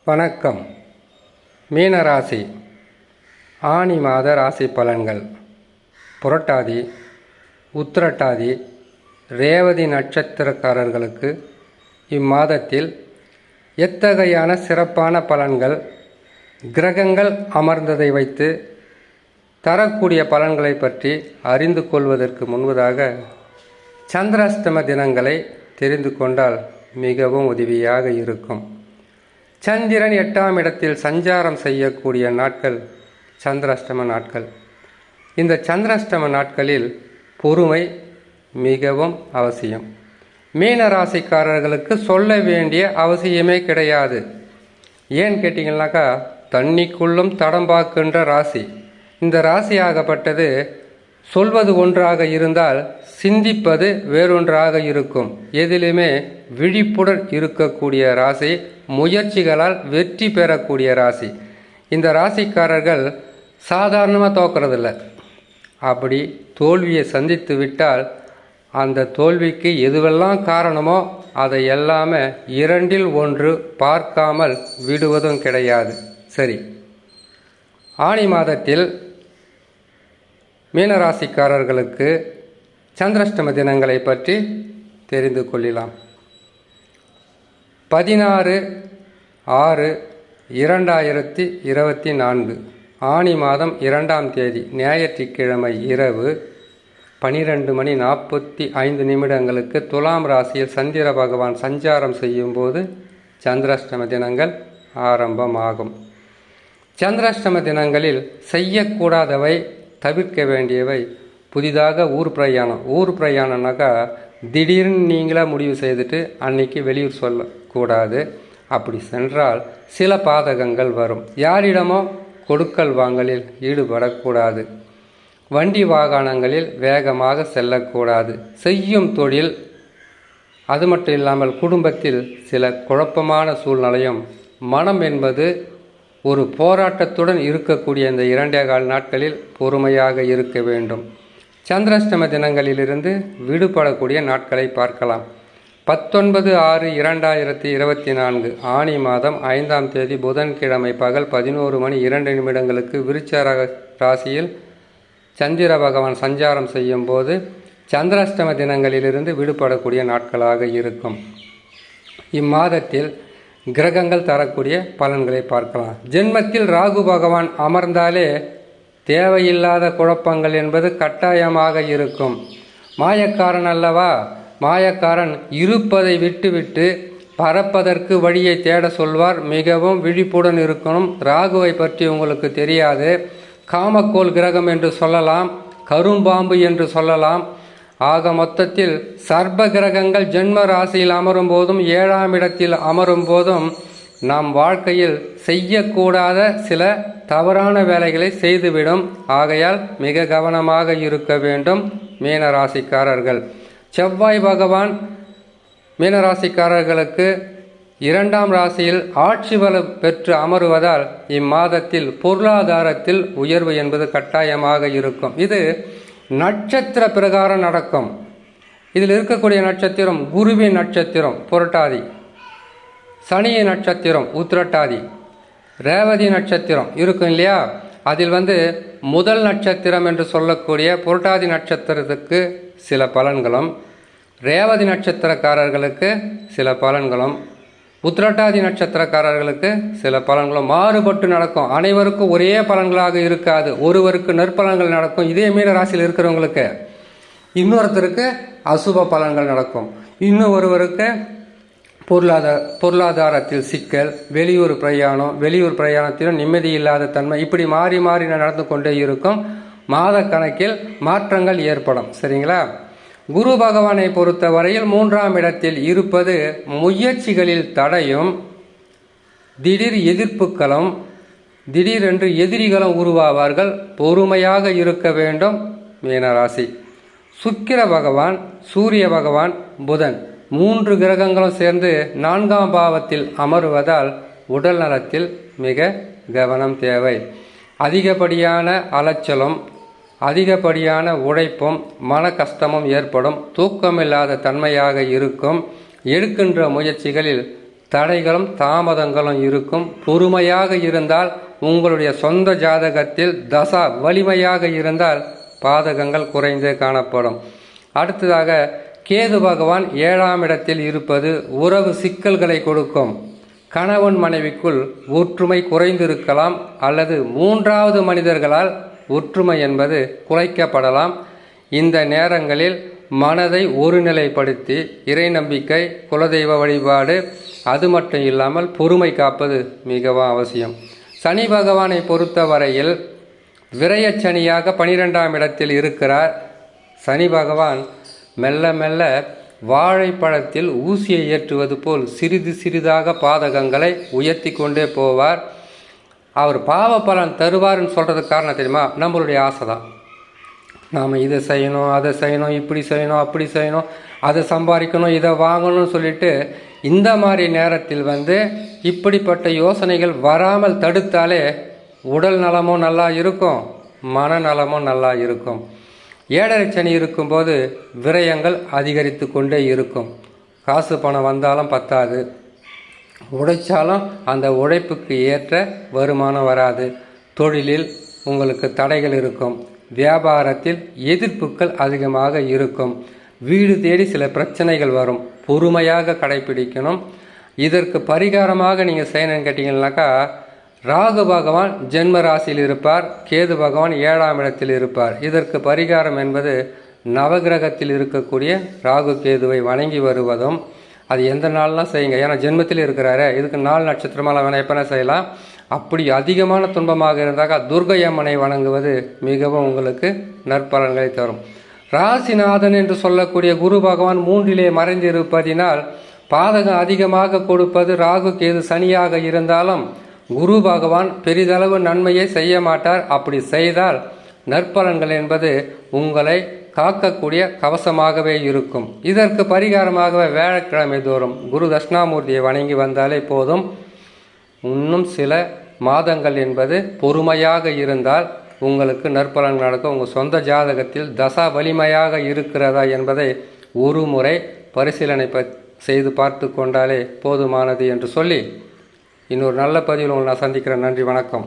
வணக்கம். மீனராசி ஆனி மாத ராசி பலன்கள். புரட்டாதி, உத்திரட்டாதி, ரேவதி நட்சத்திரக்காரர்களுக்கு இம்மாதத்தில் எத்தகையான சிறப்பான பலன்கள் கிரகங்கள் அமர்ந்ததை வைத்து தரக்கூடிய பலன்களை பற்றி அறிந்து கொள்வதற்கு முன்பதாக சந்திராஷ்டம தினங்களை தெரிந்து கொண்டால் மிகவும் உதவியாக இருக்கும். சந்திரன் 8ஆம் இடத்தில் சஞ்சாரம் செய்யக்கூடிய நாட்கள் சந்திராஷ்டம நாட்கள். இந்த சந்திராஷ்டம நாட்களில் பொறுமை மிகவும் அவசியம். மீன ராசிக்காரர்களுக்கு சொல்ல வேண்டிய அவசியமே கிடையாது. ஏன்னு கேட்டிங்கன்னாக்கா, தண்ணிக்குள்ளும் தடம் பார்க்கின்ற ராசி. இந்த ராசியாகப்பட்டது சொல்வது ஒன்றாக இருந்தால் சிந்திப்பது வேறொன்றாக இருக்கும். எதிலுமே விழிப்புடன் இருக்கக்கூடிய ராசி, முயற்சிகளால் வெற்றி பெறக்கூடிய ராசி. இந்த ராசிக்காரர்கள் சாதாரணமாக தோக்கிறதில்ல. அப்படி தோல்வியை சந்தித்து விட்டால் அந்த தோல்விக்கு எதுவெல்லாம் காரணமோ அதை எல்லாமே 2இல் 1 பார்க்காமல் விடுவதும் கிடையாது. சரி, ஆனி மாதத்தில் மீனராசிக்காரர்களுக்கு சந்திராஷ்டம தினங்களை பற்றி தெரிந்து கொள்ளலாம். 16/6/2024 ஆனி மாதம் 2ஆம் தேதி ஞாயிற்றுக்கிழமை இரவு 12:45 துலாம் ராசியில் சந்திர பகவான் சஞ்சாரம் செய்யும் போது சந்திராஷ்டம தினங்கள் ஆரம்பமாகும். சந்திராஷ்டம தினங்களில் செய்யக்கூடாதவை, தவிர்க்க வேண்டியவை. புதிதாக ஊர் பிரயாணம்னாக்கா திடீர்னு நீங்களாக முடிவு செய்துட்டு அன்னைக்கு வெளியூர் சொல்லக்கூடாது. அப்படி சென்றால் சில பாதகங்கள் வரும். யாரிடமோ கொடுக்கல் வாங்கலில் ஈடுபடக்கூடாது. வண்டி வாகனங்களில் வேகமாக செல்லக்கூடாது. செய்யும் தொழில், அது மட்டும் இல்லாமல் குடும்பத்தில் சில குழப்பமான சூழ்நிலையும். மனம் என்பது ஒரு போராட்டத்துடன் இருக்கக்கூடிய இந்த 2.25 நாட்களில் பொறுமையாக இருக்க வேண்டும். சந்திராஷ்டம தினங்களிலிருந்து விடுபடக்கூடிய நாட்களை பார்க்கலாம். 19/6/2024 ஆனி மாதம் 5ஆம் தேதி புதன்கிழமை பகல் 11:02 விருச்ச ராசியில் சந்திர பகவான் சஞ்சாரம் செய்யும் போது சந்திராஷ்டம தினங்களிலிருந்து விடுபடக்கூடிய நாட்களாக இருக்கும். இம்மாதத்தில் கிரகங்கள் தரக்கூடிய பலன்களை பார்க்கலாம். ஜென்மத்தில் ராகு பகவான் அமர்ந்தாலே தேவையில்லாத குழப்பங்கள் என்பது கட்டாயமாக இருக்கும். மாயக்காரன் அல்லவா? மாயக்காரன் இருப்பதை விட்டுவிட்டு பறப்பதற்கு வழியை தேட சொல்வார். மிகவும் விழிப்புடன் இருக்கணும். ராகுவை பற்றி உங்களுக்கு தெரியாது. காமக்கோள் கிரகம் என்று சொல்லலாம், கரும்பாம்பு என்று சொல்லலாம். ஆக மொத்தத்தில் சர்ப கிரகங்கள் ஜென்ம ராசியில் அமரும் போதும் 7ஆம் இடத்தில் அமரும் போதும் நாம் வாழ்க்கையில் செய்யக்கூடாத சில தவறான வேலைகளை செய்துவிடும். ஆகையால் மிக கவனமாக இருக்க வேண்டும் மீனராசிக்காரர்கள். செவ்வாய் பகவான் மீனராசிக்காரர்களுக்கு 2ஆம் ராசியில் ஆட்சி பலம் பெற்று அமருவதால் இம்மாதத்தில் பொருளாதாரத்தில் உயர்வு என்பது கட்டாயமாக இருக்கும். இது நட்சத்திர பிரகாரம் நடக்கும். இதில் இருக்கக்கூடிய நட்சத்திரம் குருவின் நட்சத்திரம் புரட்டாதி, சனியின் நட்சத்திரம் உத்திரட்டாதி, ரேவதி நட்சத்திரம் இருக்கும் இல்லையா? அதில் முதல் நட்சத்திரம் என்று சொல்லக்கூடிய புரட்டாதி நட்சத்திரத்துக்கு சில பலன்களும், ரேவதி நட்சத்திரக்காரர்களுக்கு சில பலன்களும், உத்திரட்டாதி நட்சத்திரக்காரர்களுக்கு சில பலன்களும் மாறுபட்டு நடக்கும். அனைவருக்கும் ஒரே பலன்களாக இருக்காது. ஒருவருக்கு நற்பலன்கள் நடக்கும். இதே மீன ராசியில் இருக்கிறவங்களுக்கு இன்னொருத்தருக்கு அசுப பலன்கள் நடக்கும். இன்னும் ஒருவருக்கு பொருளாதாரத்தில் சிக்கல், வெளியூர் பிரயாணத்திலும் நிம்மதி இல்லாத தன்மை, இப்படி மாறி மாறி நடந்து கொண்டே இருக்கும். மாத கணக்கில் மாற்றங்கள் ஏற்படும். சரிங்களா? குரு பகவானை பொறுத்த வரையில் 3ஆம் இடத்தில் இருப்பது முயற்சிகளில் தடையும், திடீர் எதிர்ப்புகளும், திடீரென்று எதிரிகளும் உருவாவார்கள். பொறுமையாக இருக்க வேண்டும் மீனராசி. சுக்கிர பகவான், சூரிய பகவான், புதன் 3 கிரகங்களும் சேர்ந்து 4ஆம் பாவத்தில் அமருவதால் உடல் நலத்தில் மிக கவனம் தேவை. அதிகப்படியான அலைச்சலும், அதிகப்படியான உழைப்பும், மன கஷ்டமும் ஏற்படும். தூக்கமில்லாத தன்மையாக இருக்கும். எடுக்கின்ற முயற்சிகளில் தடைகளும் தாமதங்களும் இருக்கும். பொறுமையாக இருந்தால் உங்களுடைய சொந்த ஜாதகத்தில் தசா வலிமையாக இருந்தால் பாதகங்கள் குறைந்தே காணப்படும். அடுத்ததாக கேது பகவான் 7ஆம் இடத்தில் இருப்பது உறவு சிக்கல்களை கொடுக்கும். கணவன் மனைவிக்குள் ஒற்றுமை குறைந்திருக்கலாம் அல்லது 3வது மனிதர்களால் ஒற்றுமை என்பது குலைக்கப்படலாம். இந்த நேரங்களில் மனதை ஒருநிலைப்படுத்தி இறை நம்பிக்கை, குலதெய்வ வழிபாடு, அது மட்டும் இல்லாமல் பொறுமை காப்பது மிகவும் அவசியம். சனி பகவானை பொறுத்தவரையில் விரயச்சனியாக 12ஆம் இடத்தில் இருக்கிறார். சனி பகவான் மெல்ல மெல்ல வாழைப்பழத்தில் ஊசியை ஏற்றுவது போல் சிறிது சிறிதாக பாதகங்களை உயர்த்தி கொண்டே போவார். அவர் பாவ பலன் தருவார்னு சொல்கிறதுக்கு காரணம் தெரியுமா? நம்மளுடைய ஆசை தான். நாம் இதை செய்யணும், அதை செய்யணும், இப்படி செய்யணும், அப்படி செய்யணும், அதை சம்பாதிக்கணும், இதை வாங்கணும்னு சொல்லிட்டு இந்த மாதிரி நேரத்தில் இப்படிப்பட்ட யோசனைகள் வராமல் தடுத்தாலே உடல் நலமும் நல்லா இருக்கும், மனநலமும் நல்லா இருக்கும். 7.5 சனி இருக்கும்போது விரயங்கள் அதிகரித்து கொண்டே இருக்கும். காசு பணம் வந்தாலும் பத்தாது, உழைச்சாலும் அந்த உழைப்புக்கு ஏற்ற வருமானம் வராது. தொழிலில் உங்களுக்கு தடைகள் இருக்கும். வியாபாரத்தில் எதிர்ப்புகள் அதிகமாக இருக்கும். வீடு தேடி சில பிரச்சனைகள் வரும். பொறுமையாக கடைபிடிக்கணும். இதற்கு பரிகாரமாக நீங்கள் செய்யணும்னு கேட்டிங்கன்னாக்கா, ராகு பகவான் ஜென்ம ராசியில் இருப்பார், கேது பகவான் 7ஆம் இடத்தில் இருப்பார். இதற்கு பரிகாரம் என்பது நவகிரகத்தில் இருக்கக்கூடிய ராகு கேதுவை வணங்கி வருவதும், அது எந்த நாள்லாம் செய்யுங்க. ஏன்னா ஜென்மத்தில் இருக்கிறாரு, இதுக்கு 4 நட்சத்திரமெல்லாம் வேணால் எப்போனா செய்யலாம். அப்படி அதிகமான துன்பமாக இருந்தாக்கா துர்கை அம்மனை வணங்குவது மிகவும் உங்களுக்கு நற்பலன்களை தரும். ராசிநாதன் என்று சொல்லக்கூடிய குரு பகவான் 3லே மறைந்திருப்பதினால் பாதகம் அதிகமாக கொடுப்பது ராகு கேது சனியாக இருந்தாலும் குரு பகவான் பெரிதளவு நன்மையை செய்ய மாட்டார். அப்படி செய்தால் நற்பலன்கள் என்பது உங்களை காக்கக்கூடிய கவசமாகவே இருக்கும். இதற்கு பரிகாரமாகவே வியாழக்கிழமை தோறும் குரு தட்சிணாமூர்த்தியை வணங்கி வந்தாலே போதும். இன்னும் சில மாதங்கள் என்பது பொறுமையாக இருந்தால் உங்களுக்கு நற்பலன் நடக்கும். உங்கள் சொந்த ஜாதகத்தில் தசா வலிமையாக இருக்கிறதா என்பதை ஒரு முறை பரிசீலனை செய்து பார்த்து கொண்டாலே போதுமானது என்று சொல்லி இன்னொரு நல்ல பதிவில் உங்களை நான் சந்திக்கிறேன். நன்றி, வணக்கம்.